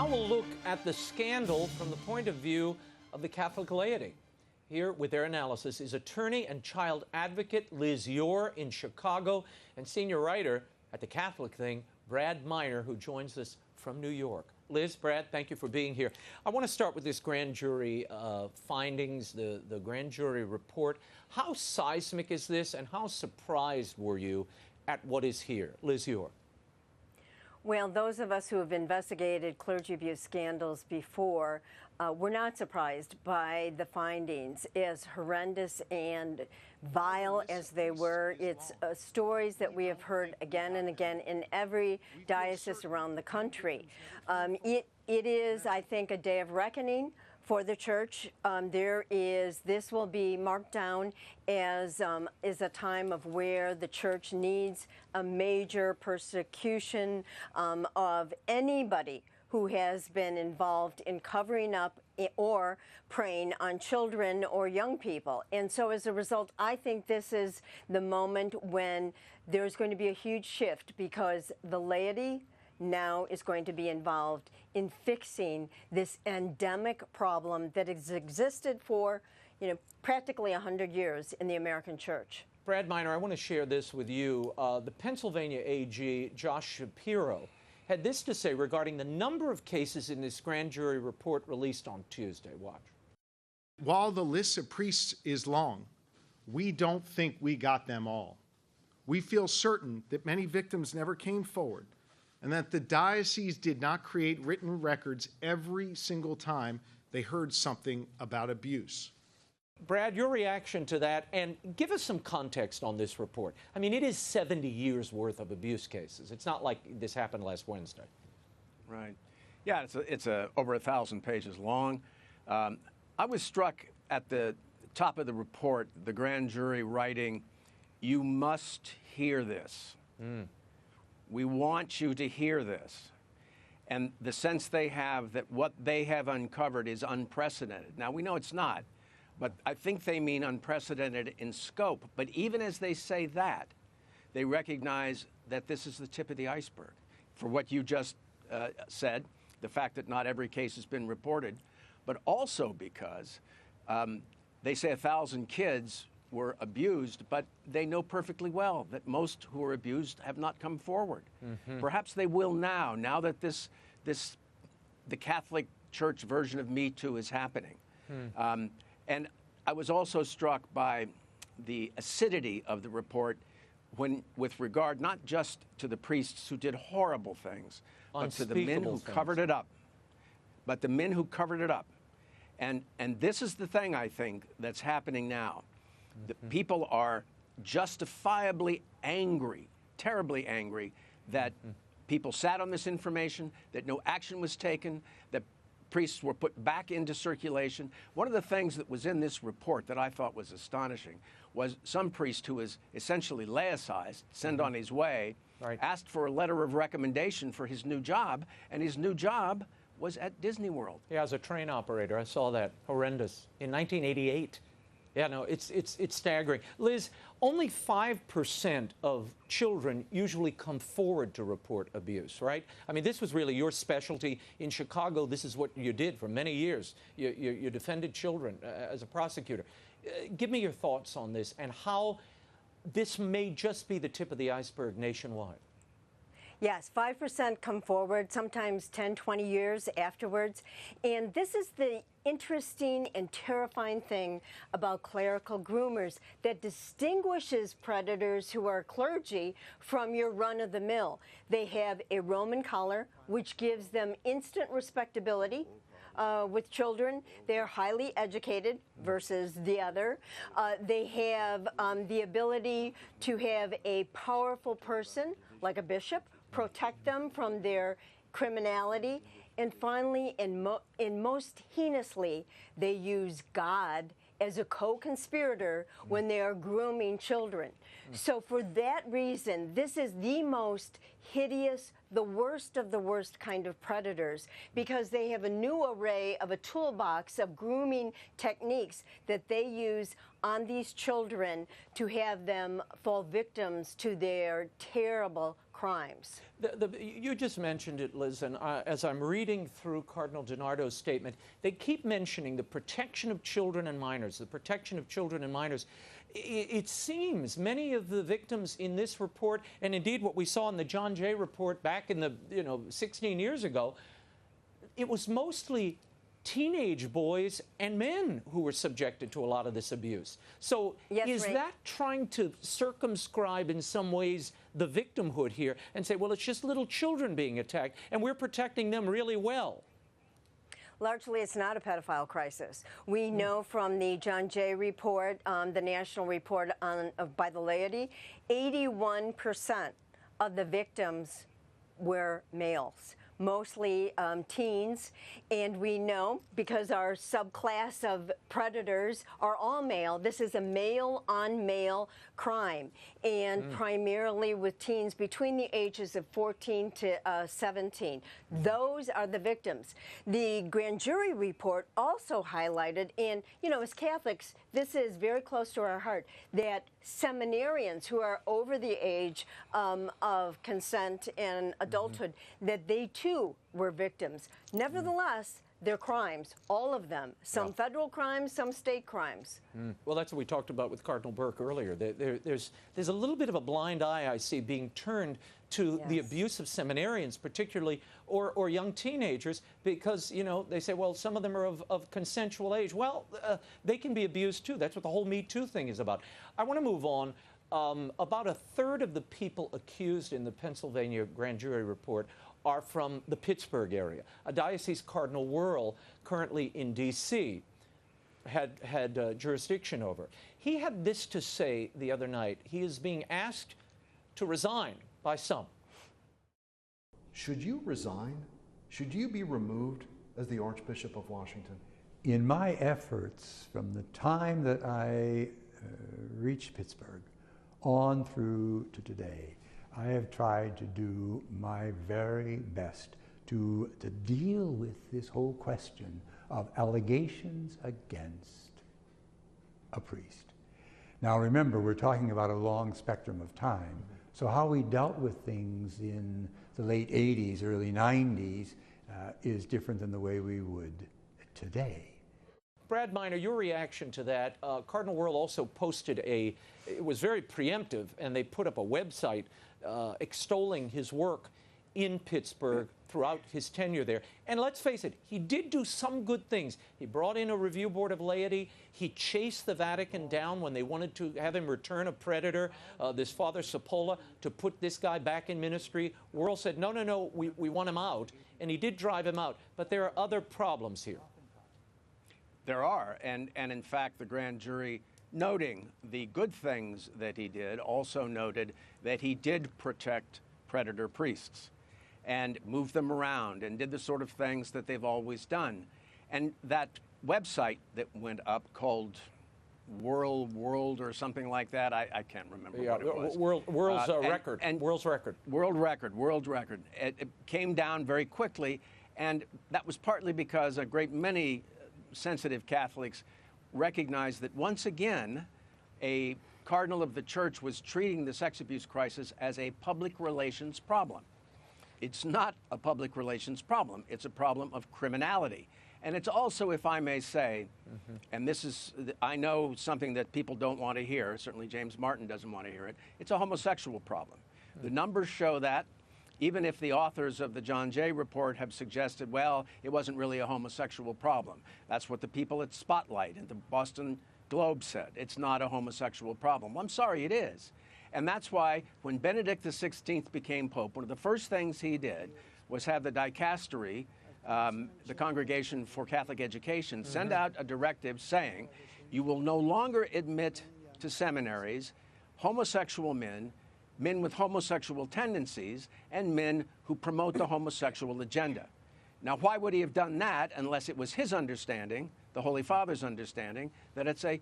Now we'll look at the scandal from the point of view of the Catholic laity. Here with their analysis is attorney and child advocate LIZ YORE in Chicago and senior writer at the Catholic Thing, Brad Miner, who joins us from New York. Liz, Brad, thank you for being here. I want to start with this grand jury findings, the grand jury report. How seismic is this, and how surprised were you at what is here? LIZ YORE. Well, those of us who have investigated clergy abuse scandals before were not surprised by the findings, as horrendous and vile as they were. It's stories that we have heard again and again in every diocese around the country. It is, I think, a day of reckoning for the church. This will be marked down as a time of where the church needs a major persecution of anybody who has been involved in covering up or preying on children or young people. And so as a result, I think this is the moment when there's going to be a huge shift, because the laity now is going to be involved in fixing this endemic problem that has existed for, practically 100 years in the American church. Brad Miner, I want to share this with you. The Pennsylvania AG, Josh Shapiro, had this to say regarding the number of cases in this grand jury report released on Tuesday. Watch. While the list of priests is long, we don't think we got them all. We feel certain that many victims never came forward, and that the diocese did not create written records every single time they heard something about abuse. Brad, your reaction to that, and give us some context on this report. I mean, it is 70 years worth of abuse cases. It's not like this happened last Wednesday. Right. Yeah, it's over 1,000 pages long. I was struck at the top of the report, the grand jury writing, "You must hear this. We want you to hear this." And the sense they have that what they have uncovered is unprecedented. Now, we know it's not, but I think they mean unprecedented in scope. But even as they say that, they recognize that this is the tip of the iceberg. For what you just said, the fact that not every case has been reported, but also because they say 1,000 kids were abused, but they know perfectly well that most who are abused have not come forward. Perhaps they will now that the Catholic Church version of Me Too is happening. And I was also struck by the acidity of the report with regard not just to the priests who did horrible things, but to the men who covered it up. But the men who covered it up. And this is the thing, I think, that's happening now. The people are justifiably angry, terribly angry, that people sat on this information, that no action was taken, that priests were put back into circulation. One of the things that was in this report that I thought was astonishing was some priest who was essentially laicized, sent on his way, asked for a letter of recommendation for his new job, and his new job was at Disney World. Yeah, as a train operator. I saw that. Horrendous. In 1988. Yeah, no, it's staggering. Liz, only 5% of children usually come forward to report abuse, right? I mean, this was really your specialty. In Chicago, this is what you did for many years. You defended children as a prosecutor. Give me your thoughts on this and how this may just be the tip of the iceberg nationwide. Yes, 5% come forward, sometimes 10, 20 years afterwards. And this is the interesting and terrifying thing about clerical groomers that distinguishes predators who are clergy from your run-of-the-mill. They have a Roman collar, which gives them instant respectability. With children, they're highly educated versus the other. They have the ability to have a powerful person, like a bishop, protect them from their criminality. And finally, and most heinously, they use God as a co-conspirator when they are grooming children. So for that reason, this is the most hideous, the worst of the worst kind of predators, because they have a new array of a toolbox of grooming techniques that they use on these children to have them fall victims to their terrible crimes. crimes. You just mentioned it, Liz, and as I'm reading through Cardinal DiNardo's statement, they keep mentioning the protection of children and minors, the protection of children and minors. It seems many of the victims in this report, and indeed what we saw in the John Jay report back in the 16 years ago, it was mostly teenage boys and men who were subjected to a lot of this abuse. So yes, is that trying to circumscribe in some ways the victimhood here and say, well, it's just little children being attacked and we're protecting them really well? Largely, it's not a pedophile crisis. We know from the John Jay report, the national report by the laity, 81% of the victims were males, mostly teens, and we know because our subclass of predators are all male, this is a male-on-male crime, and primarily with teens between the ages of 14 to 17. Those are the victims. The grand jury report also highlighted, and as Catholics, this is very close to our heart, that seminarians who are over the age of consent and adulthood, that they too were victims. Nevertheless, their crimes, all of them, some federal crimes, some state crimes. Well, that's what we talked about with Cardinal Burke earlier. There's a little bit of a blind eye, I see, being turned to the abuse of seminarians, particularly, or young teenagers, because, they say, well, some of them are of consensual age. Well, they can be abused, too. That's what the whole Me Too thing is about. I want to move on. About a third of the people accused in the Pennsylvania grand jury report are from the Pittsburgh area. A diocese Cardinal Wuerl, currently in D.C., had jurisdiction over. He had this to say the other night. He is being asked to resign by some. Should you resign? Should you be removed as the Archbishop of Washington? In my efforts from the time that I reached Pittsburgh on through to today, I have tried to do my very best to deal with this whole question of allegations against a priest. Now remember, we're talking about a long spectrum of time, so how we dealt with things in the late 80s, early 90s is different than the way we would today. Brad Miner, your reaction to that. Cardinal Wuerl also posted it was very preemptive, and they put up a website extolling his work in Pittsburgh throughout his tenure there. And let's face it, he did do some good things. He brought in a review board of laity. He chased the Vatican down when they wanted to have him return a predator, this Father Cipolla, to put this guy back in ministry. Wuerl said, no, we want him out. And he did drive him out. But there are other problems here. There are, and in fact, the grand jury, noting the good things that he did, also noted that he did protect predator priests and moved them around and did the sort of things that they've always done. And that website that went up called World or something like that, I can't remember what it was. Wuerl's record. Wuerl's record. World record. It came down very quickly, and that was partly because a great many sensitive Catholics recognized that once again, a cardinal of the church was treating the sex abuse crisis as a public relations problem. It's not a public relations problem. It's a problem of criminality. And it's also, if I may say, and this is, I know something that people don't want to hear, certainly James Martin doesn't want to hear it, it's a homosexual problem. The numbers show that. Even if the authors of the John Jay report have suggested, well, it wasn't really a homosexual problem. That's what the people at Spotlight and the Boston Globe said. It's not a homosexual problem. Well, I'm sorry, it is. And that's why when Benedict XVI became Pope, one of the first things he did was have the dicastery, the Congregation for Catholic Education, send out a directive saying, you will no longer admit to seminaries homosexual men, men with homosexual tendencies, and men who promote the homosexual agenda. Now, why would he have done that unless it was his understanding, the Holy Father's understanding, that it's a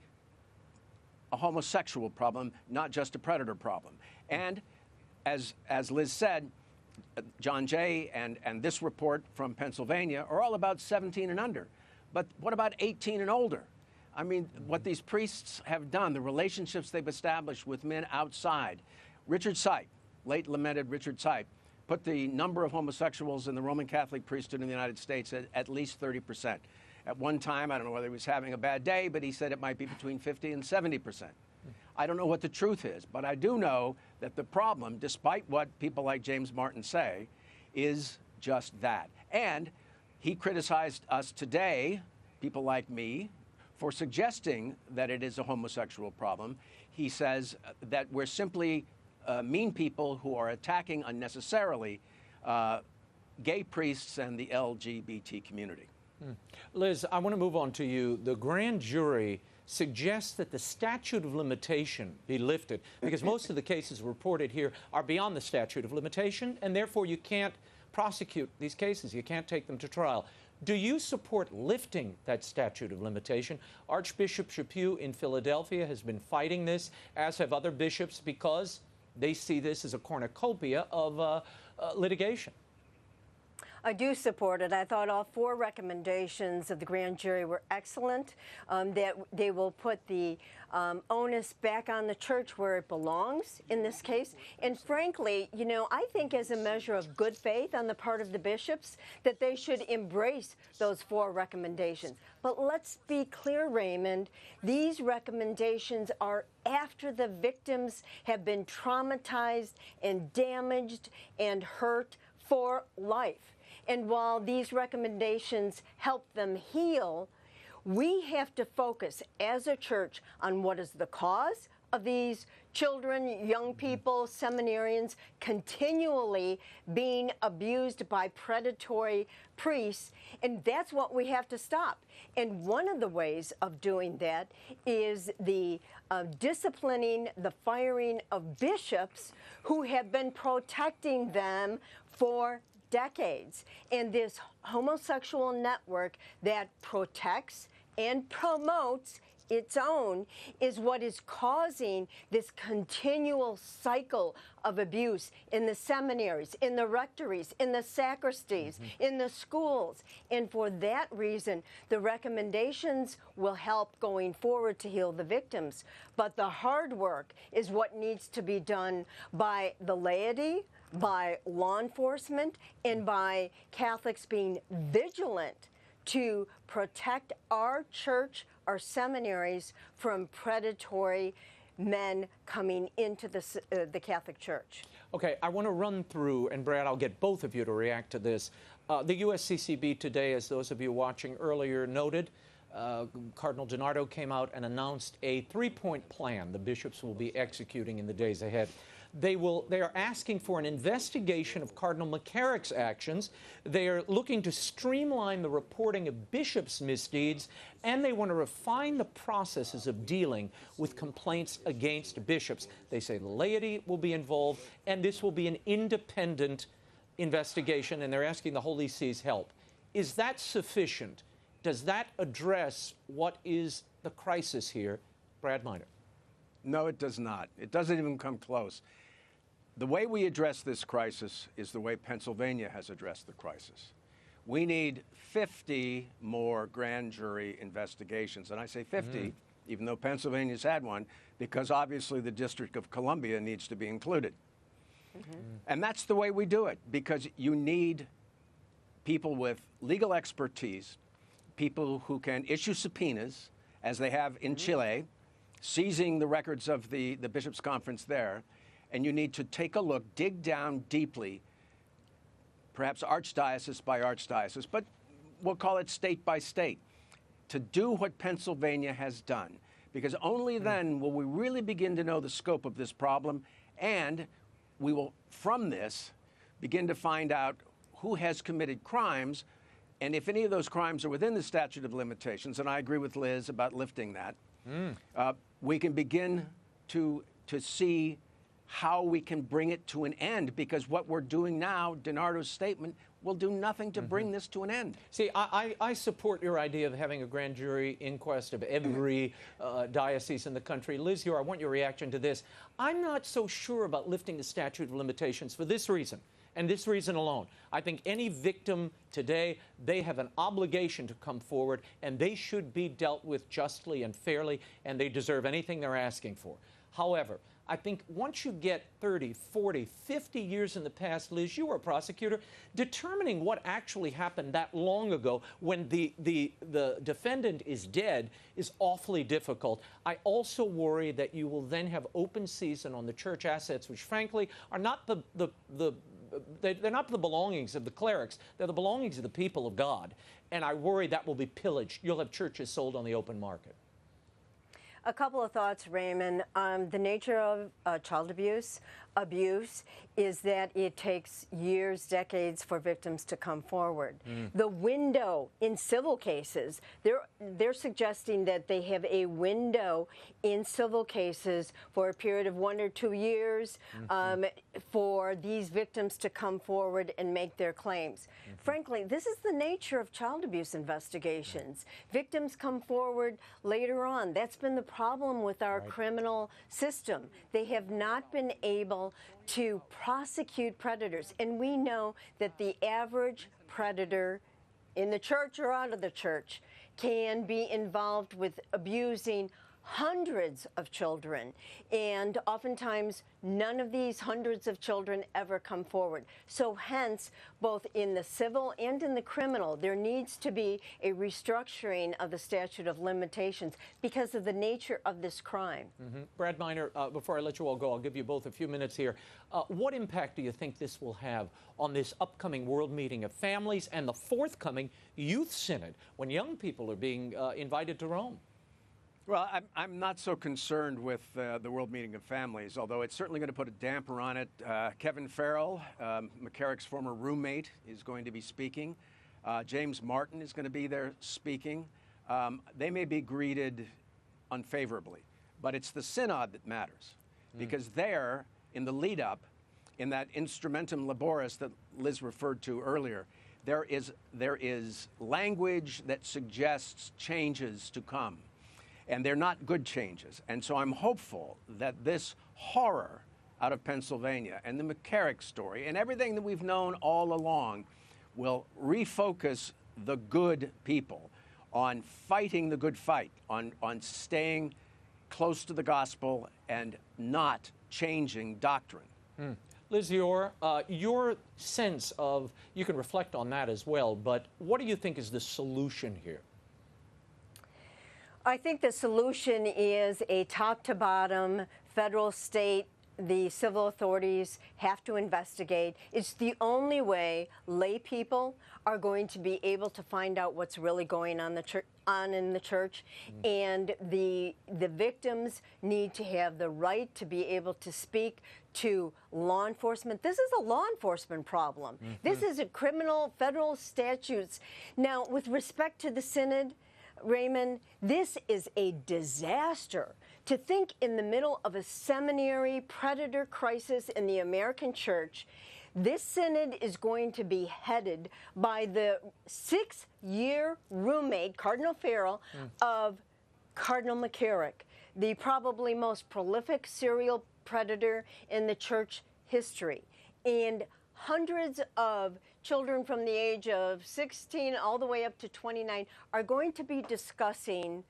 homosexual problem, not just a predator problem? And as Liz said, John Jay and this report from Pennsylvania are all about 17 and under. But what about 18 and older? I mean, what these priests have done, the relationships they've established with men outside. Richard Sipe, late lamented Richard Sipe, put the number of homosexuals in the Roman Catholic priesthood in the United States at least 30%. At one time, I don't know whether he was having a bad day, but he said it might be between 50 and 70%. I don't know what the truth is, but I do know that the problem, despite what people like James Martin say, is just that. And he criticized us today, people like me, for suggesting that it is a homosexual problem. He says that we're simply mean people who are attacking unnecessarily gay priests and the LGBT community. Liz, I want to move on to you. The grand jury suggests that the statute of limitation be lifted because most of the cases reported here are beyond the statute of limitation, and therefore you can't prosecute these cases. You can't take them to trial. Do you support lifting that statute of limitation? Archbishop Chaput in Philadelphia has been fighting this, as have other bishops, because they see this as a cornucopia of litigation. I do support it. I thought all 4 recommendations of the grand jury were excellent, that they will put the onus back on the church where it belongs in this case. And frankly, you know, I think as a measure of good faith on the part of the bishops that they should embrace those 4 recommendations. But let's be clear, Raymond, these recommendations are after the victims have been traumatized and damaged and hurt for life. And while these recommendations help them heal, we have to focus as a church on what is the cause of these children, young people, seminarians continually being abused by predatory priests, and that's what we have to stop. And one of the ways of doing that is the disciplining, the firing of bishops who have been protecting them for decades. And this homosexual network that protects and promotes its own is what is causing this continual cycle of abuse in the seminaries, in the rectories, in the sacristies, in the schools. And for that reason, the recommendations will help going forward to heal the victims. But the hard work is what needs to be done by the laity, by law enforcement, and by Catholics being vigilant to protect our church, our seminaries from predatory men coming into the Catholic Church. Okay, I want to run through, and Brad, I'll get both of you to react to this. The USCCB today, as those of you watching earlier noted, Cardinal DiNardo came out and announced a 3-point plan the bishops will be executing in the days ahead. They are asking for an investigation of Cardinal McCarrick's actions. They are looking to streamline the reporting of bishops' misdeeds, and they want to refine the processes of dealing with complaints against bishops. They say the laity will be involved, and this will be an independent investigation, and they're asking the Holy See's help. Is that sufficient? Does that address what is the crisis here? Brad Miner. No, it does not. It doesn't even come close. The way we address this crisis is the way Pennsylvania has addressed the crisis. We need 50 more grand jury investigations. And I say 50, even though Pennsylvania's had one, because obviously the District of Columbia needs to be included. And that's the way we do it, because you need people with legal expertise, people who can issue subpoenas, as they have in Chile, seizing the records of the Bishops' Conference there, and you need to take a look, dig down deeply, perhaps archdiocese by archdiocese, but we'll call it state by state, to do what Pennsylvania has done. Because only then will we really begin to know the scope of this problem, and we will, from this, begin to find out who has committed crimes, and if any of those crimes are within the statute of limitations, and I agree with Liz about lifting that, we can begin to see how we can bring it to an end, because what we're doing now, DiNardo's statement, will do nothing to bring this to an end. See, I support your idea of having a grand jury inquest of every diocese in the country. Liz Yore, I want your reaction to this. I'm not so sure about lifting the statute of limitations for this reason, and this reason alone. I think any victim today, they have an obligation to come forward, and they should be dealt with justly and fairly, and they deserve anything they're asking for. However, I think once you get 30, 40, 50 years in the past, Liz, you were a prosecutor, determining what actually happened that long ago when the defendant is dead is awfully difficult. I also worry that you will then have open season on the church assets, which frankly are not they're not the belongings of the clerics. They're the belongings of the people of God. And I worry that will be pillaged. You'll have churches sold on the open market. A couple of thoughts, Raymond. The nature of child abuse is that it takes years, decades for victims to come forward. The window in civil cases, they're suggesting that they have a window in civil cases for a period of 1 or 2 years for these victims to come forward and make their claims. Frankly, this is the nature of child abuse investigations. Victims come forward later on. That's been the problem with our criminal system. They have not been able to prosecute predators. And we know that the average predator in the church or out of the church can be involved with abusing hundreds of children, and oftentimes none of these hundreds of children ever come forward. So hence, both in the civil and in the criminal, there needs to be a restructuring of the statute of limitations because of the nature of this crime. Brad Miner, before I let you all go, I'll give you both a few minutes here. What impact do you think this will have on this upcoming World Meeting of Families and the forthcoming Youth Synod when young people are being invited to Rome? Well, I'm not so concerned with the World Meeting of Families, although it's certainly going to put a damper on it. Kevin Farrell, McCarrick's former roommate, is going to be speaking. James Martin is going to be there speaking. They may be greeted unfavorably, but it's the synod that matters, because there, in the lead-up, in that instrumentum laboris that Liz referred to earlier, there is language that suggests changes to come. And they're not good changes. And so I'm hopeful that this horror out of Pennsylvania and the McCarrick story and everything that we've known all along will refocus the good people on fighting the good fight, on staying close to the gospel and not changing doctrine. Liz Yore, your sense of, you can reflect on that as well, but what do you think is the solution here? I think the solution is a top-to-bottom, federal, state, the civil authorities have to investigate. It's the only way lay people are going to be able to find out what's really going on in the church, and the victims need to have the right to be able to speak to law enforcement. This is a law enforcement problem. This is a criminal federal statutes. Now, with respect to the synod, Raymond, this is a disaster. To think in the middle of a seminary predator crisis in the American church, this synod is going to be headed by the 6-year roommate, Cardinal Wuerl, of Cardinal McCarrick, the probably most prolific serial predator in the church history. And hundreds of children from the age of 16 all the way up to 29 are going to be discussing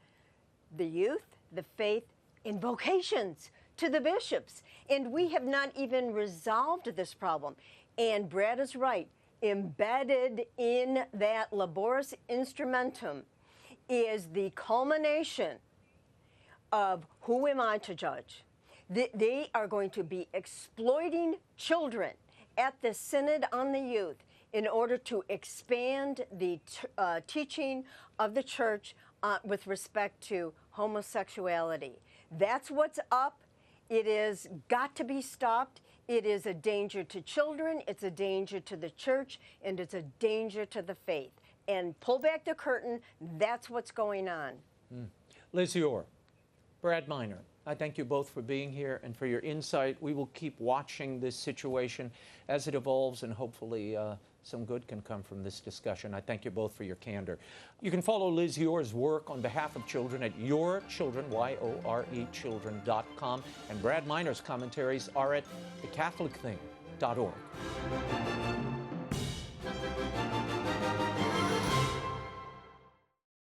the youth, the faith, and vocations to the bishops. And we have not even resolved this problem. And Brad is right. Embedded in that laboris instrumentum is the culmination of who am I to judge. They are going to be exploiting children at the Synod on the Youth in order to expand the teaching of the church with respect to homosexuality. That's what's up. It has got to be stopped. It is a danger to children, it's a danger to the church, and it's a danger to the faith. And pull back the curtain, that's what's going on. Liz Yore, Brad Miner, I thank you both for being here and for your insight. We will keep watching this situation as it evolves, and hopefully some good can come from this discussion. I thank you both for your candor. You can follow Liz Yore's work on behalf of children at yourechildren, Y-O-R-E, children.com, and Brad Miner's commentaries are at thecatholicthing.org.